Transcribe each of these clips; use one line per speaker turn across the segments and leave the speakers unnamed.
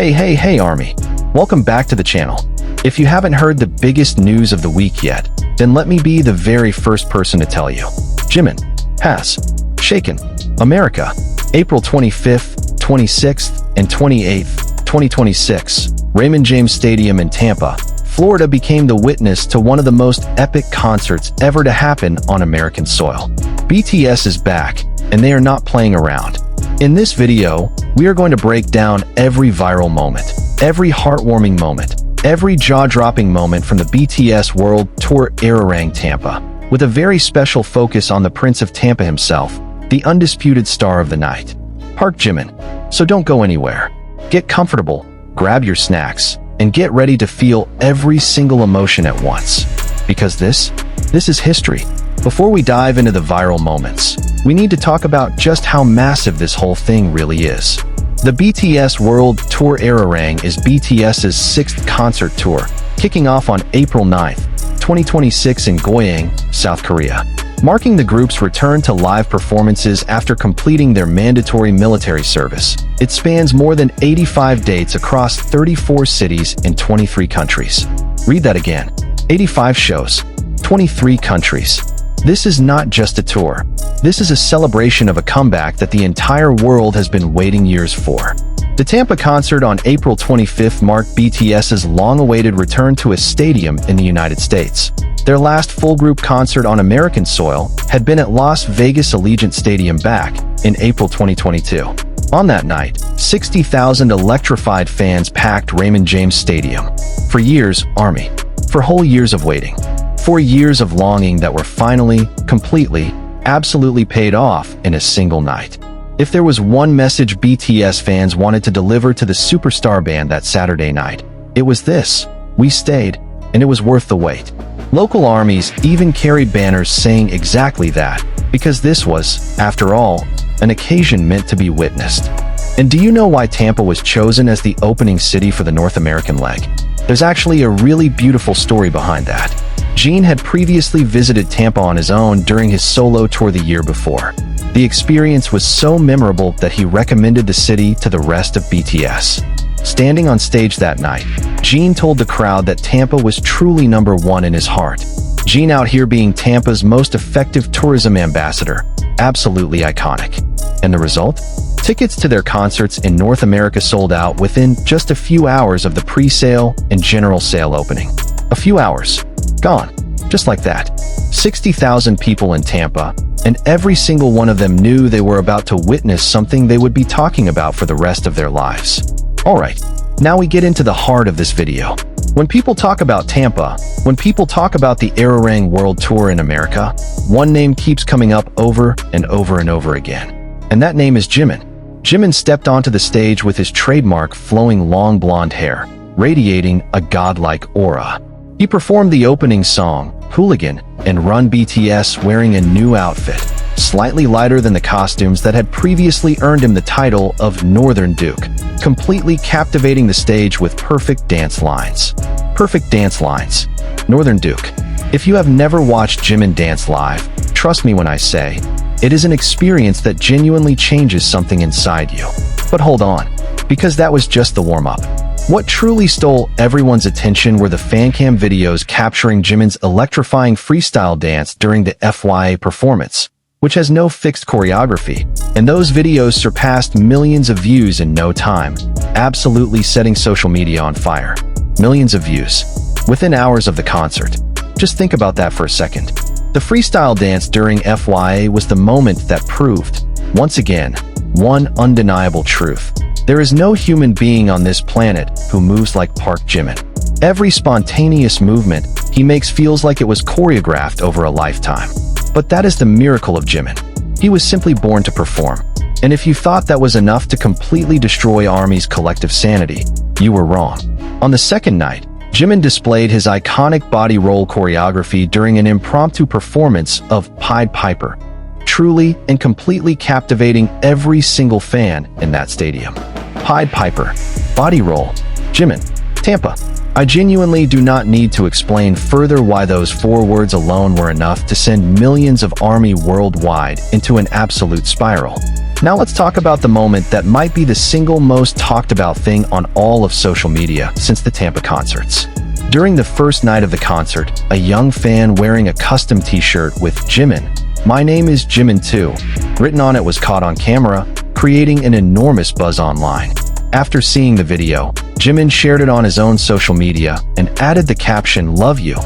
Hey Army! Welcome back to the channel. If you haven't heard the biggest news of the week yet, then let me be the very first person to tell you. Jimin has shaken America. April 25th, 26th, and 28th, 2026, Raymond James Stadium in Tampa, Florida became the witness to one of the most epic concerts ever to happen on American soil. BTS is back, and they are not playing around. In this video, we are going to break down every viral moment, every heartwarming moment, every jaw-dropping moment from the BTS World Tour ARIRANG Tampa, with a very special focus on the Prince of Tampa himself, the undisputed star of the night, Park Jimin. So don't go anywhere. Get comfortable, grab your snacks, and get ready to feel every single emotion at once. Because this is history. Before we dive into the viral moments, we need to talk about just how massive this whole thing really is. The BTS World Tour ARIRANG is BTS's 6th concert tour, kicking off on April 9th, 2026 in Goyang, South Korea, marking the group's return to live performances after completing their mandatory military service. It spans more than 85 dates across 34 cities in 23 countries. Read that again. 85 shows, 23 countries. This is not just a tour. This is a celebration of a comeback that the entire world has been waiting years for. The Tampa concert on April 25th marked BTS's long-awaited return to a stadium in the United States. Their last full-group concert on American soil had been at Las Vegas Allegiant Stadium back in April 2022. On that night, 60,000 electrified fans packed Raymond James Stadium. For years, Army. For whole years of waiting. 4 years of longing that were finally, completely, absolutely paid off in a single night. If there was one message BTS fans wanted to deliver to the superstar band that Saturday night, it was this: we stayed, and it was worth the wait. Local armies even carried banners saying exactly that, because this was, after all, an occasion meant to be witnessed. And do you know why Tampa was chosen as the opening city for the North American leg? There's actually a really beautiful story behind that. Jimin had previously visited Tampa on his own during his solo tour the year before. The experience was so memorable that he recommended the city to the rest of BTS. Standing on stage that night, Jimin told the crowd that Tampa was truly #1 in his heart. Jimin out here being Tampa's most effective tourism ambassador. Absolutely iconic. And the result? Tickets to their concerts in North America sold out within just a few hours of the pre-sale and general sale opening. A few hours. Gone. Just like that. 60,000 people in Tampa, and every single one of them knew they were about to witness something they would be talking about for the rest of their lives. Alright, now we get into the heart of this video. When people talk about Tampa, when people talk about the ARIRANG World Tour in America, one name keeps coming up over and over and over again. And that name is Jimin. Jimin stepped onto the stage with his trademark flowing long blonde hair, radiating a godlike aura. He performed the opening song, Hooligan, and Run BTS wearing a new outfit, slightly lighter than the costumes that had previously earned him the title of Northern Duke, completely captivating the stage with perfect dance lines. Perfect dance lines. Northern Duke. If you have never watched Jimin dance live, trust me when I say, it is an experience that genuinely changes something inside you. But hold on, because that was just the warm-up. What truly stole everyone's attention were the fancam videos capturing Jimin's electrifying freestyle dance during the FYA performance, which has no fixed choreography, and those videos surpassed millions of views in no time, absolutely setting social media on fire. Millions of views. Within hours of the concert. Just think about that for a second. The freestyle dance during FYA was the moment that proved, once again, one undeniable truth. There is no human being on this planet who moves like Park Jimin. Every spontaneous movement he makes feels like it was choreographed over a lifetime. But that is the miracle of Jimin. He was simply born to perform. And if you thought that was enough to completely destroy ARMY's collective sanity, you were wrong. On the second night, Jimin displayed his iconic body roll choreography during an impromptu performance of Pied Piper, truly and completely captivating every single fan in that stadium. Pied Piper, body roll, Jimin, Tampa. I genuinely do not need to explain further why those 4 words alone were enough to send millions of ARMY worldwide into an absolute spiral. Now let's talk about the moment that might be the single most talked about thing on all of social media since the Tampa concerts. During the first night of the concert, a young fan wearing a custom t-shirt with Jimin, "My name is Jimin too," written on it was caught on camera, creating an enormous buzz online. After seeing the video, Jimin shared it on his own social media and added the caption "Love you,"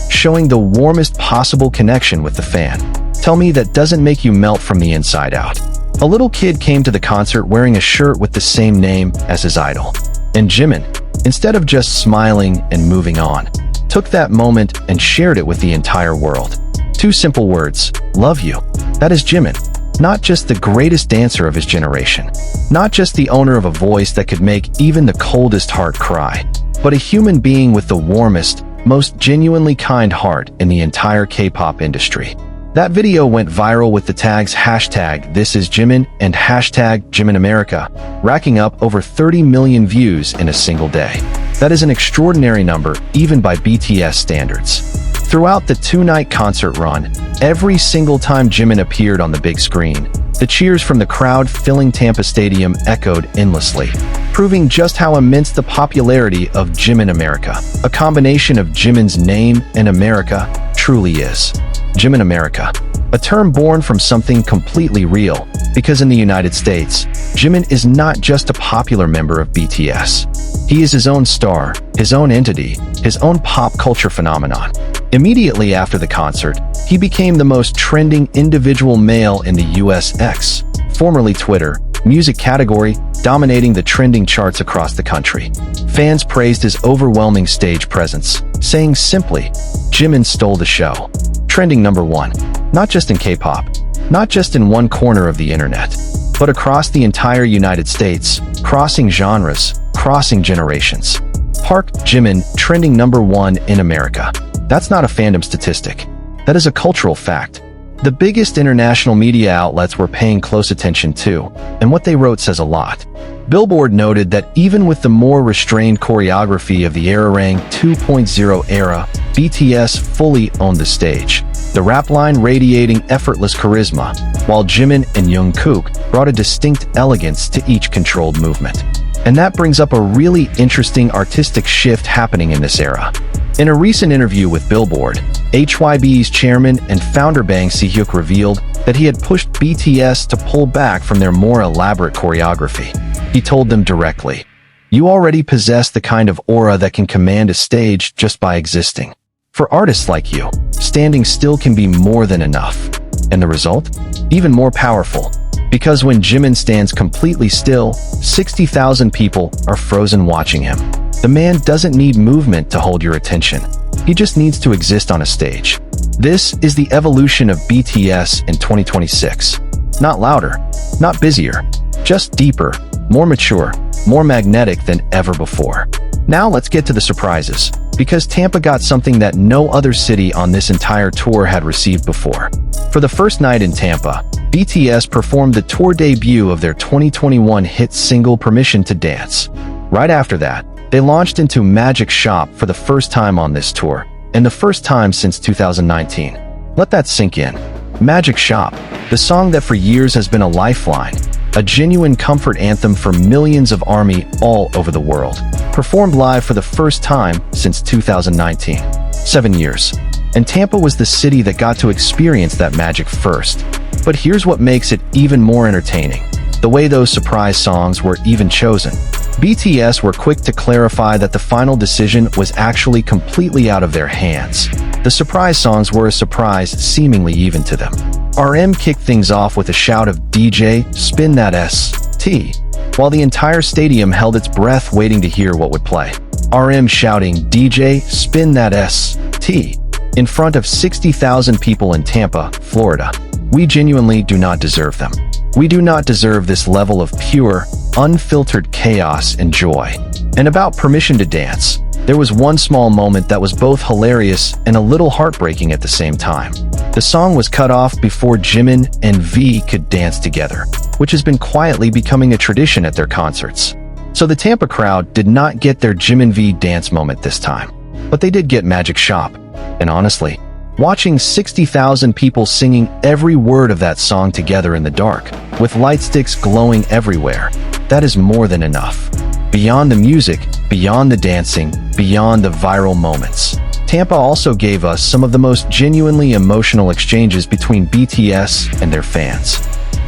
showing the warmest possible connection with the fan. Tell me that doesn't make you melt from the inside out. A little kid came to the concert wearing a shirt with the same name as his idol. And Jimin, instead of just smiling and moving on, took that moment and shared it with the entire world. Two simple words: love you. That is Jimin. Not just the greatest dancer of his generation. Not just the owner of a voice that could make even the coldest heart cry. But a human being with the warmest, most genuinely kind heart in the entire K-pop industry. That video went viral with the tags #ThisIsJimin and #JiminAmerica, racking up over 30 million views in a single day. That is an extraordinary number, even by BTS standards. Throughout the two-night concert run, every single time Jimin appeared on the big screen, the cheers from the crowd filling Tampa Stadium echoed endlessly, proving just how immense the popularity of Jimin America, a combination of Jimin's name and America, truly is. Jimin America, a term born from something completely real, because in the United States, Jimin is not just a popular member of BTS. He is his own star, his own entity, his own pop culture phenomenon. Immediately after the concert, he became the most trending individual male in the US X, formerly Twitter, music category, dominating the trending charts across the country. Fans praised his overwhelming stage presence, saying simply, "Jimin stole the show." Trending #1, not just in K-pop, not just in one corner of the internet, but across the entire United States, crossing genres, crossing generations. Park Jimin trending #1 in America. That's not a fandom statistic. That is a cultural fact. The biggest international media outlets were paying close attention to, and what they wrote says a lot. Billboard noted that even with the more restrained choreography of the ARIRANG 2.0 era, BTS fully owned the stage, the rap line radiating effortless charisma, while Jimin and Jungkook brought a distinct elegance to each controlled movement. And that brings up a really interesting artistic shift happening in this era. In a recent interview with Billboard, HYB's chairman and founder Bang Si-hyuk revealed that he had pushed BTS to pull back from their more elaborate choreography. He told them directly, "You already possess the kind of aura that can command a stage just by existing. For artists like you, standing still can be more than enough." And the result? Even more powerful. Because when Jimin stands completely still, 60,000 people are frozen watching him. The man doesn't need movement to hold your attention. He just needs to exist on a stage. This is the evolution of BTS in 2026. Not louder, not busier, just deeper, more mature, more magnetic than ever before. Now let's get to the surprises, because Tampa got something that no other city on this entire tour had received before. For the first night in Tampa, BTS performed the tour debut of their 2021 hit single Permission to Dance. Right after that, they launched into Magic Shop for the first time on this tour, and the first time since 2019. Let that sink in. Magic Shop, the song that for years has been a lifeline, a genuine comfort anthem for millions of ARMY all over the world, performed live for the first time since 2019. 7 years. And Tampa was the city that got to experience that magic first. But here's what makes it even more entertaining: the way those surprise songs were even chosen. BTS were quick to clarify that the final decision was actually completely out of their hands. The surprise songs were a surprise seemingly even to them. RM kicked things off with a shout of "DJ, spin that S.T." while the entire stadium held its breath waiting to hear what would play. RM shouting "DJ, spin that S.T." in front of 60,000 people in Tampa, Florida. We genuinely do not deserve them. We do not deserve this level of pure, unfiltered chaos and joy. And about Permission to Dance, there was one small moment that was both hilarious and a little heartbreaking at the same time. The song was cut off before Jimin and V could dance together, which has been quietly becoming a tradition at their concerts. So the Tampa crowd did not get their Jimin V dance moment this time, but they did get Magic Shop. And honestly, Watching 60,000 people singing every word of that song together in the dark, with light sticks glowing everywhere, that is more than enough. Beyond the music, beyond the dancing, beyond the viral moments, Tampa also gave us some of the most genuinely emotional exchanges between BTS and their fans.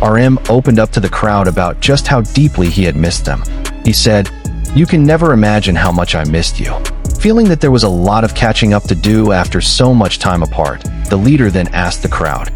RM opened up to the crowd about just how deeply he had missed them. He said, "You can never imagine how much I missed you." Feeling that there was a lot of catching up to do after so much time apart, the leader then asked the crowd,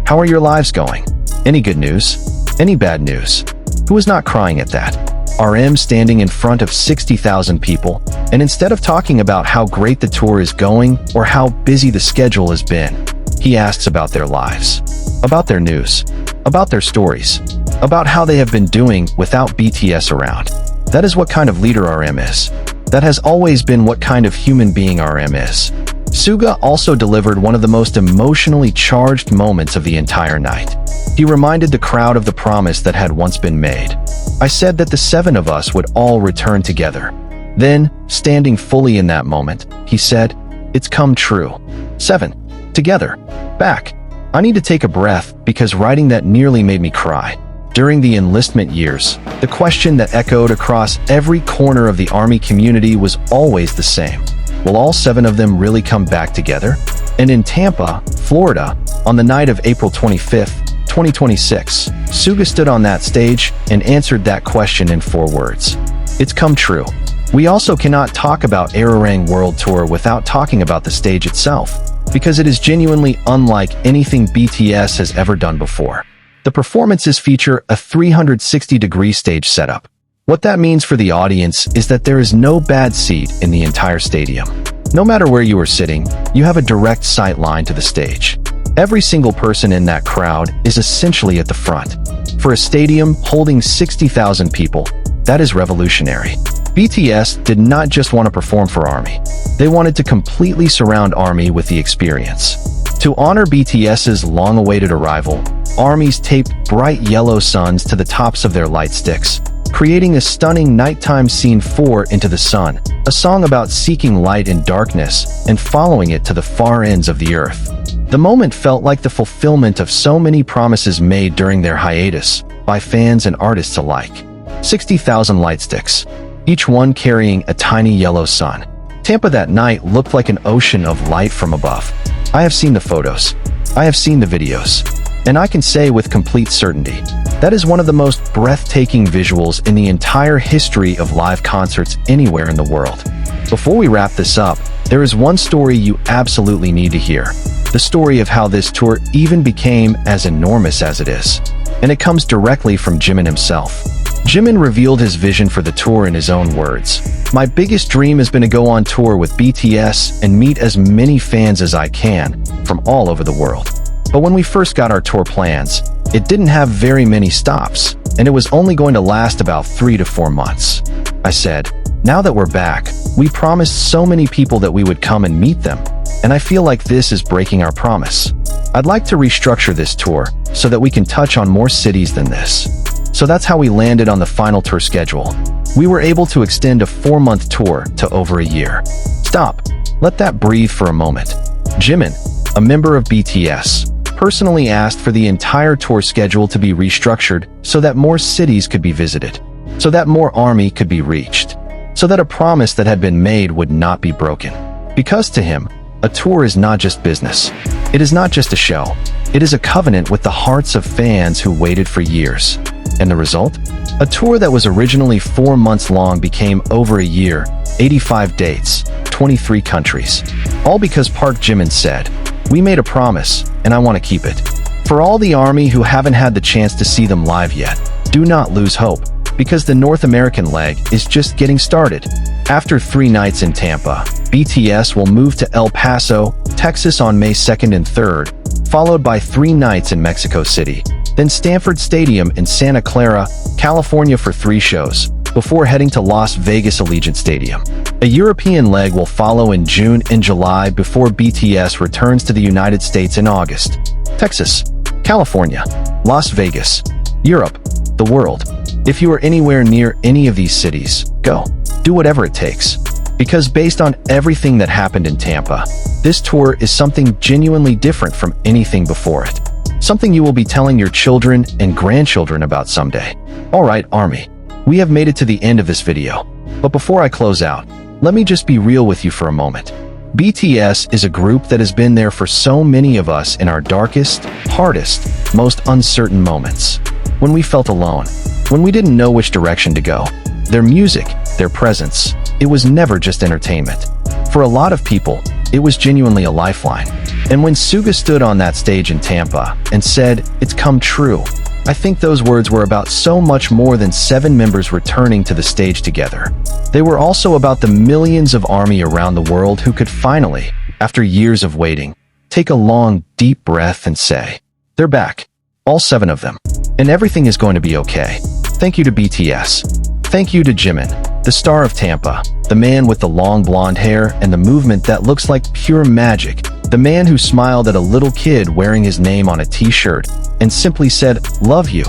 "How are your lives going? Any good news? Any bad news?" Who was not crying at that? RM standing in front of 60,000 people, and instead of talking about how great the tour is going or how busy the schedule has been, he asks about their lives, about their news, about their stories, about how they have been doing without BTS around. That is what kind of leader RM is. That has always been what kind of human being RM is. Suga also delivered one of the most emotionally charged moments of the entire night. He reminded the crowd of the promise that had once been made. "I said that the 7 of us would all return together." Then, standing fully in that moment, he said, "It's come true. 7. Together. Back." I need to take a breath because writing that nearly made me cry. During the enlistment years, the question that echoed across every corner of the Army community was always the same. Will all 7 of them really come back together? And in Tampa, Florida, on the night of April 25th, 2026, Suga stood on that stage and answered that question in 4 words. It's come true. We also cannot talk about ARIRANG World Tour without talking about the stage itself, because it is genuinely unlike anything BTS has ever done before. The performances feature a 360-degree stage setup. What that means for the audience is that there is no bad seat in the entire stadium. No matter where you are sitting, you have a direct sight line to the stage. Every single person in that crowd is essentially at the front. For a stadium holding 60,000 people, that is revolutionary. BTS did not just want to perform for ARMY. They wanted to completely surround ARMY with the experience. To honor BTS's long-awaited arrival, ARMYs taped bright yellow suns to the tops of their light sticks, creating a stunning nighttime scene for Into the Sun, a song about seeking light in darkness and following it to the far ends of the earth. The moment felt like the fulfillment of so many promises made during their hiatus by fans and artists alike. 60,000 light sticks, each one carrying a tiny yellow sun. Tampa that night looked like an ocean of light from above. I have seen the photos. I have seen the videos. And I can say with complete certainty, that is one of the most breathtaking visuals in the entire history of live concerts anywhere in the world. Before we wrap this up, there is one story you absolutely need to hear. The story of how this tour even became as enormous as it is. And it comes directly from Jimin himself. Jimin revealed his vision for the tour in his own words. "My biggest dream has been to go on tour with BTS and meet as many fans as I can from all over the world. But when we first got our tour plans, it didn't have very many stops, and it was only going to last about 3 to 4 months. I said, now that we're back, we promised so many people that we would come and meet them, and I feel like this is breaking our promise. I'd like to restructure this tour so that we can touch on more cities than this." So that's how we landed on the final tour schedule. We were able to extend a 4-month tour to over a year. Stop. Let that breathe for a moment. Jimin, a member of BTS, personally asked for the entire tour schedule to be restructured so that more cities could be visited, so that more ARMY could be reached, so that a promise that had been made would not be broken. Because to him, a tour is not just business. It is not just a show. It is a covenant with the hearts of fans who waited for years. And the result? A tour that was originally 4 months long became over a year, 85 dates, 23 countries. All because Park Jimin said, "We made a promise, and I want to keep it." For all the ARMY who haven't had the chance to see them live yet, do not lose hope, because the North American leg is just getting started. After 3 nights in Tampa, BTS will move to El Paso, Texas on May 2nd and 3rd, followed by 3 nights in Mexico City, then Stanford Stadium in Santa Clara, California for 3 shows, before heading to Las Vegas Allegiant Stadium. A European leg will follow in June and July before BTS returns to the United States in August. Texas, California, Las Vegas, Europe, the world. If you are anywhere near any of these cities, go. Do whatever it takes. Because based on everything that happened in Tampa, This tour is something genuinely different from anything before it. Something you will be telling your children and grandchildren about someday. Alright, Army. We have made it to the end of this video. But before I close out, let me just be real with you for a moment. BTS is a group that has been there for so many of us in our darkest, hardest, most uncertain moments. When we felt alone, when we didn't know which direction to go. Their music, their presence, it was never just entertainment. For a lot of people, it was genuinely a lifeline. And when Suga stood on that stage in Tampa and said, "It's come true," I think those words were about so much more than 7 members returning to the stage together. They were also about the millions of ARMY around the world who could finally, after years of waiting, take a long, deep breath and say, they're back. All 7 of them. And everything is going to be okay. Thank you to BTS. Thank you to Jimin, the star of Tampa, the man with the long blonde hair and the movement that looks like pure magic, the man who smiled at a little kid wearing his name on a t-shirt and simply said, "Love you,"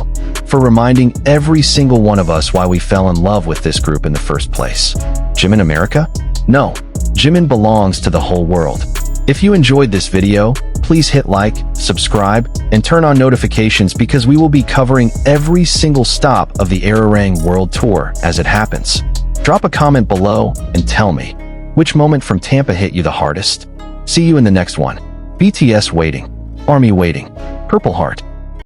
for reminding every single one of us why we fell in love with this group in the first place. Jimin America? No, Jimin belongs to the whole world. If you enjoyed this video, please hit like, subscribe, and turn on notifications because we will be covering every single stop of the ARIRANG World Tour as it happens. Drop a comment below and tell me, which moment from Tampa hit you the hardest? See you in the next one. BTS waiting. ARMY waiting. Purple Heart.